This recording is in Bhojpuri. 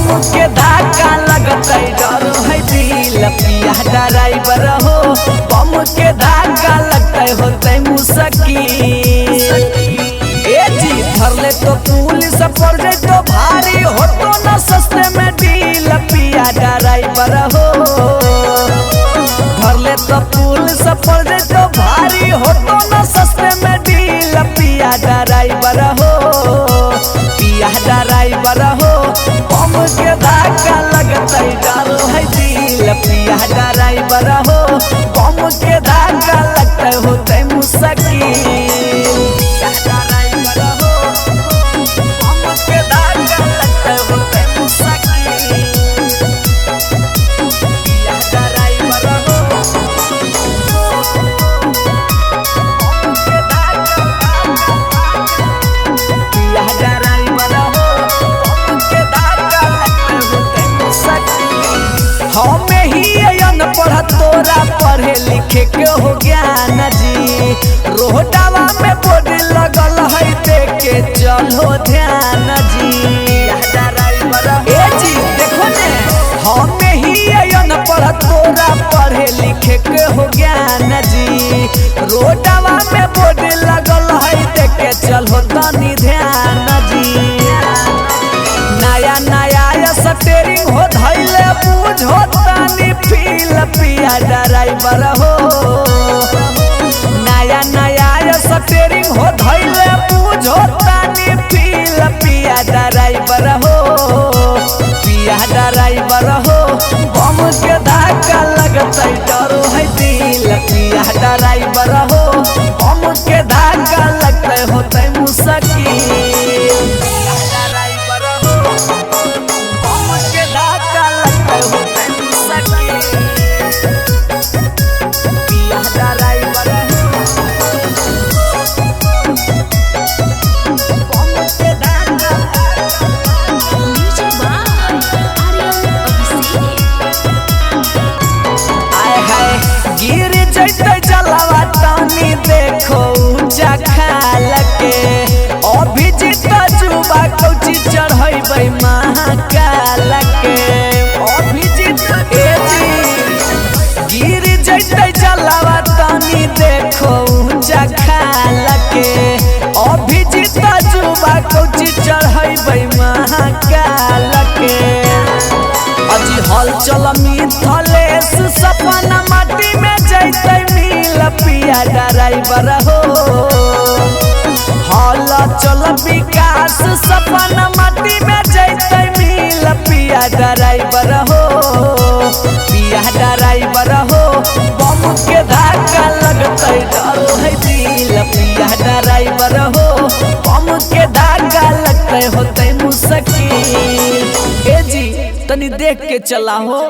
बम के धक्का लगतै डर है दिल पिया ड्राइवर हो बम के धक्का लगतै होतै मुश्किल ए जी धरले तो पुलिस पड़ जाए तो भारी हो तो न सस्ते में डील पिया ड्राइवर हो धरले तो पुलिस पड़ जाए तो भारी हो तो न सस्ते में डील पिया ड्राइवर हो पिया ड्राइवर हो बम के धक्का लगतै डर है दिल पिया ड्राइवर हो बम के धक्का लगतै होतै मुश्किल हमें ही अनपढ़ तोरा पढ़े लिखे के हो ज्ञान जी रोहटावा में बोर्ड लगल है देख के चलो ध्यान जी ए जी देखो ने हमें ही अनपढ़ तोरा पढ़े लिखे के हो ज्ञान जी रोहटावा में बोर्ड लगल है देख के चलो तनी ध्यान जी नया नया स्टीयरिंग हो धैले बुझो तनी फील पिया ड्राइवर हो नया नया स्टीयरिंग हो धैले बुझो तनी फील पिया ड्राइवर हो पिया ड्राइवर हो बम के धक्का लगतै डर है दिल पिया ड्राइवर हो बम के धक्का लगतै होतै मुश्किल जलावा तानी देखो ऊंचा खाल के अभिजीत जुबा कौची चढ़ैबै महाकाल के अभिजीत ए जी गिर जैतै जलावा तानी देखो ऊंचा खाल के अभिजीत जुबा कौची चढ़ैबै महाकाल के अजी हल चल मिथलेश सपना माटी में जैतै पिया ड्राइवर हो हल चल विकास सपना माटी में जैतै मिल पिया ड्राइवर हो पिया ड्राइवर हो बम के धक्का लगतै डर है दिल पिया ड्राइवर हो बम के धक्का लगतै होतै मुश्किल ए जी तनी देख के चला हो।